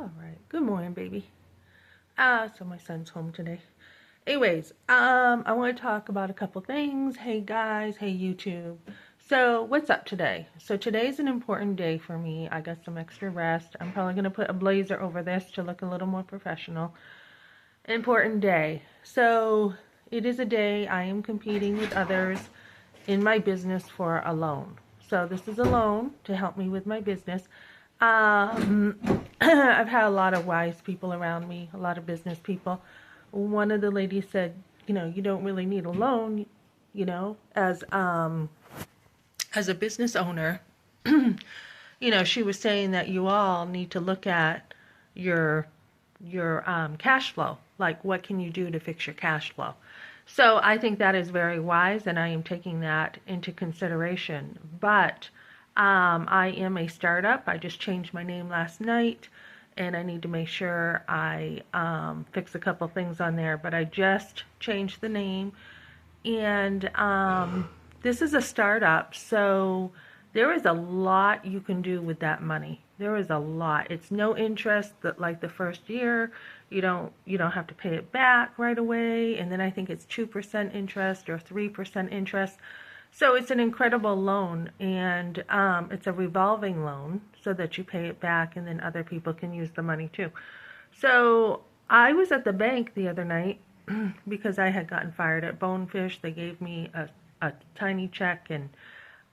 All right. Good morning, baby. So my son's home today. Anyways, I want to talk about a couple things. Hey guys, hey YouTube. So what's up today? So today's an important day for me. I got some extra rest. I'm probably gonna put a blazer over this to look a little more professional. Important day. So it is a day I am competing with others in my business for a loan. So this is a loan to help me with my business. I've had a lot of wise people around me, a lot of business people. One of the ladies said, you don't really need a loan, as a business owner. She was saying that you all need to look at your cash flow. Like, what can you do to fix your cash flow? So I think that is very wise, and I am taking that into consideration. But I am a startup. I just changed my name last night, and I need to make sure I fix a couple things on there. But I just changed the name, and this is a startup, so there is a lot you can do with that money. There is a lot. It's no interest that like the first year. You don't have to pay it back right away, and then I think it's 2% interest or 3% interest. So it's an incredible loan, and it's a revolving loan so that you pay it back and then other people can use the money too. So I was at the bank the other night because I had gotten fired at Bonefish. They gave me a tiny check, and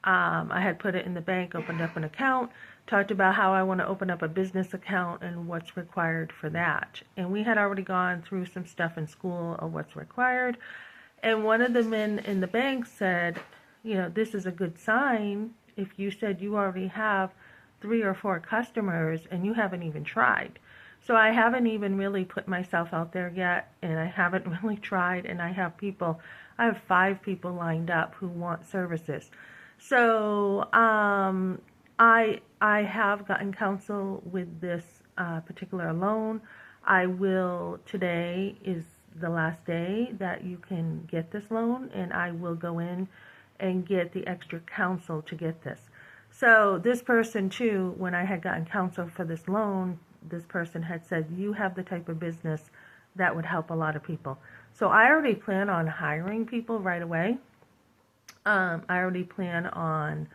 I had put it in the bank, opened up an account, talked about how I want to open up a business account and what's required for that. And we had already gone through some stuff in school of what's required. And one of the men in the bank said, this is a good sign if you said you already have 3 or 4 customers and you haven't even tried. So I haven't even really put myself out there yet, and I haven't really tried, and I have 5 people lined up who want services. So I have gotten counsel with this particular loan. Today is the last day that you can get this loan, and I will go in and get the extra counsel to get this. So this person too, when I had gotten counsel for this loan, this person had said, you have the type of business that would help a lot of people. So I already plan on hiring people right away. I already plan on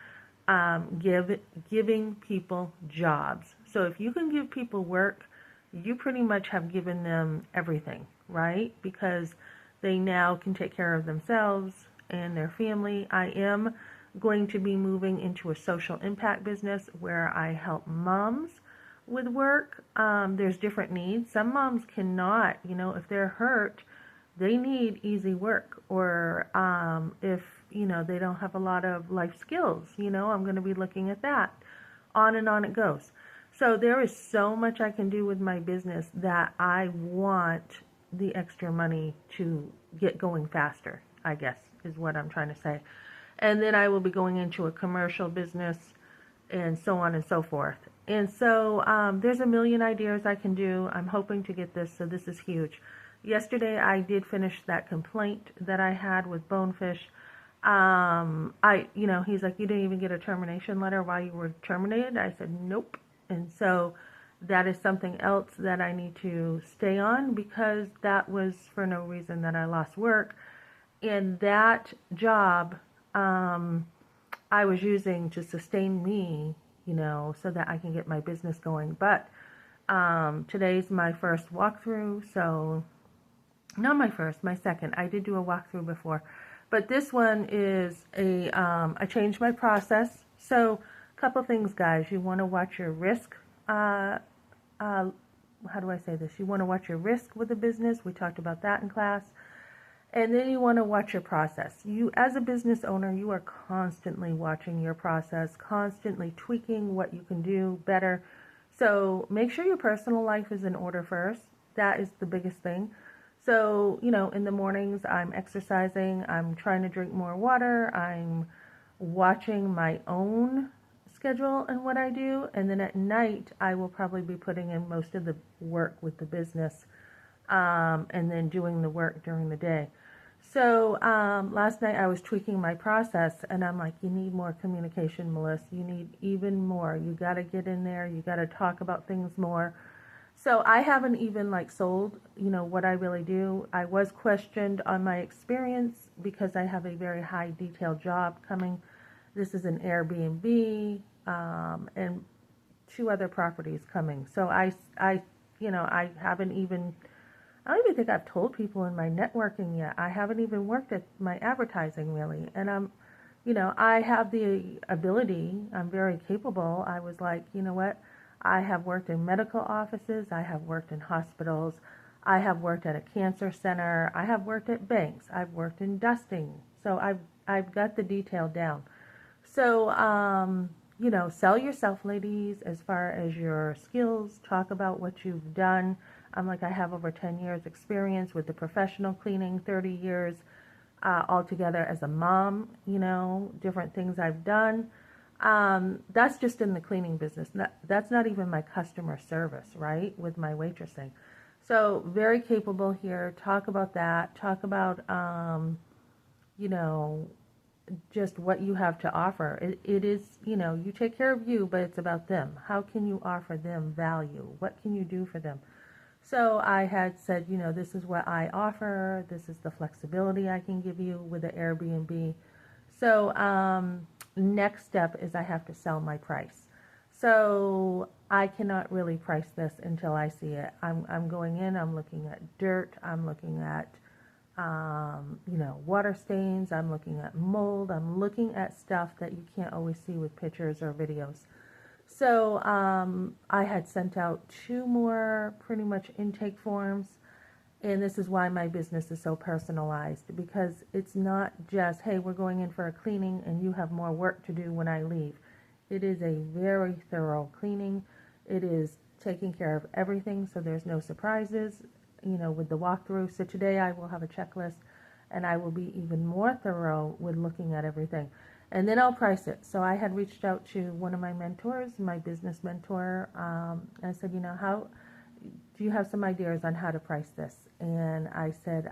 giving people jobs. So if you can give people work, you pretty much have given them everything, right? Because they now can take care of themselves and their family. I am going to be moving into a social impact business where I help moms with work. There's different needs. Some moms cannot, if they're hurt, they need easy work, or if they don't have a lot of life skills, I'm going to be looking at that. On and on it goes. So there is so much I can do with my business that I want the extra money to get going faster, I guess, is what I'm trying to say. And then I will be going into a commercial business and so on and so forth. And so there's a million ideas I can do. I'm hoping to get this, so this is huge. Yesterday I did finish that complaint that I had with Bonefish. He's like, you didn't even get a termination letter while you were terminated? I said, nope. And so that is something else that I need to stay on, because that was for no reason that I lost work. And that job I was using to sustain me, so that I can get my business going. But today's my first walkthrough, so not my first, my second. I did do a walkthrough before. But this one is I changed my process. So a couple things, guys. You want to watch your risk. How do I say this? You want to watch your risk with the business. We talked about that in class. And then you want to watch your process. You, as a business owner, you are constantly watching your process, constantly tweaking what you can do better. So make sure your personal life is in order first. That is the biggest thing. So, in the mornings, I'm exercising, I'm trying to drink more water, I'm watching my own schedule and what I do, and then at night, I will probably be putting in most of the work with the business, and then doing the work during the day. So, last night I was tweaking my process, and I'm like, you need more communication, Melissa, you need even more, you got to get in there, you got to talk about things more. So I haven't even like sold, what I really do. I was questioned on my experience because I have a very high detail job coming. This is an Airbnb, and two other properties coming. So I haven't even, I don't even think I've told people in my networking yet. I haven't even worked at my advertising really. And I have the ability. I'm very capable. I was like, you know what? I have worked in medical offices. I have worked in hospitals. I have worked at a cancer center. I have worked at banks. I've worked in dusting. So I've got the detail down. So, sell yourself, ladies, as far as your skills. Talk about what you've done. I'm like, I have over 10 years experience with the professional cleaning, 30 years altogether as a mom, different things I've done. That's just in the cleaning business. That's not even my customer service, right, with my waitressing. So very capable here. Talk about that. Talk about, you know, just what you have to offer. It is, you take care of you, but it's about them. How can you offer them value? What can you do for them? So I had said, this is what I offer. This is the flexibility I can give you with the Airbnb. So next step is I have to sell my price. So I cannot really price this until I see it. I'm going in, I'm looking at dirt, I'm looking at water stains, I'm looking at mold, I'm looking at stuff that you can't always see with pictures or videos. So I had sent out 2 more pretty much intake forms, and this is why my business is so personalized, because it's not just, hey, we're going in for a cleaning and you have more work to do when I leave. It is a very thorough cleaning. It is taking care of everything so there's no surprises, with the walkthrough. So today I will have a checklist, and I will be even more thorough with looking at everything. And then I'll price it. So I had reached out to one of my mentors, my business mentor, and I said, how do you have some ideas on how to price this? And I said,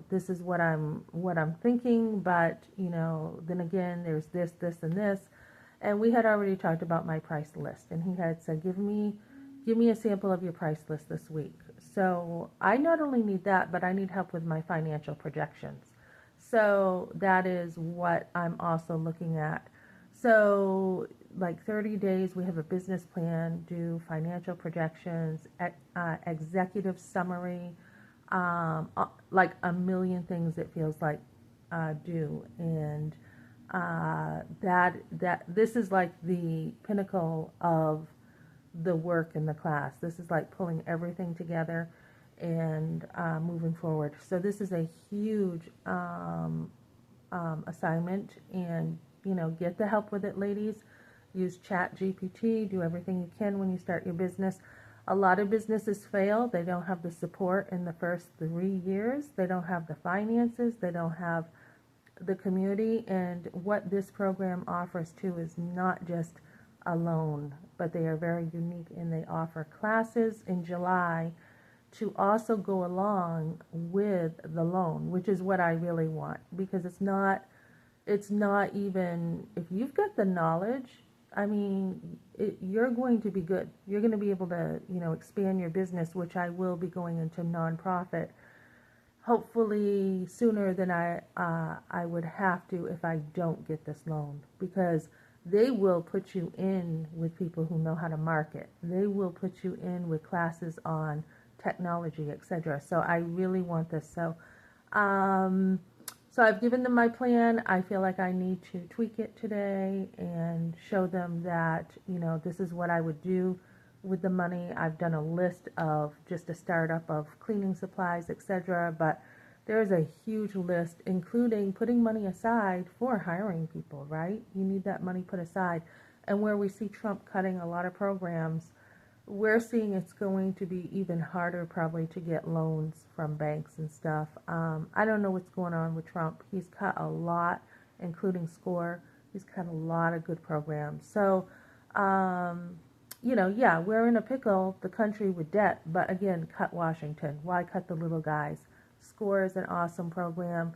this is what I'm thinking, but then again, there's this, and this. And we had already talked about my price list, and he had said, give me a sample of your price list this week. So I not only need that, but I need help with my financial projections. So that is what I'm also looking at. So like 30 days, we have a business plan, do financial projections, executive summary, like a million things it feels like do. And that this is like the pinnacle of the work in the class. This is like pulling everything together and moving forward. So this is a huge assignment, and get the help with it, ladies. Use ChatGPT. Do everything you can when you start your business. A lot of businesses fail. They don't have the support in the first 3 years. They don't have the finances. They don't have the community. And what this program offers too is not just a loan, but they are very unique, and they offer classes in July to also go along with the loan, which is what I really want, because it's not even, if you've got the knowledge, I mean, you're going to be good. You're going to be able to, expand your business, which I will be going into nonprofit, hopefully sooner than I would have to if I don't get this loan, because they will put you in with people who know how to market. They will put you in with classes on technology, etc. So I really want this. So I've given them my plan. I feel like I need to tweak it today and show them that, this is what I would do with the money. I've done a list of just a startup of cleaning supplies, etc. But there's a huge list, including putting money aside for hiring people, right? You need that money put aside. And where we see Trump cutting a lot of programs, we're seeing it's going to be even harder probably to get loans from banks and stuff. I don't know what's going on with Trump. He's cut a lot, including SCORE. He's cut a lot of good programs. So, yeah, we're in a pickle, the country, with debt. But again, cut Washington. Why cut the little guys? SCORE is an awesome program.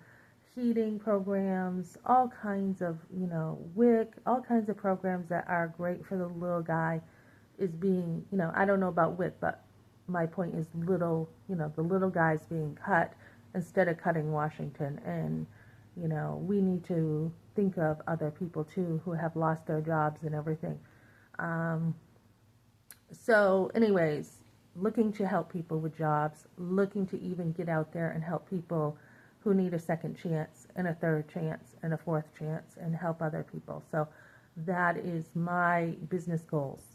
Heating programs, all kinds of, WIC, all kinds of programs that are great for the little guy. is being, I don't know about WIC, but my point is the little guys being cut instead of cutting Washington. And, we need to think of other people too who have lost their jobs and everything. So anyways, looking to help people with jobs, looking to even get out there and help people who need a second chance and a third chance and a fourth chance and help other people. So that is my business goals.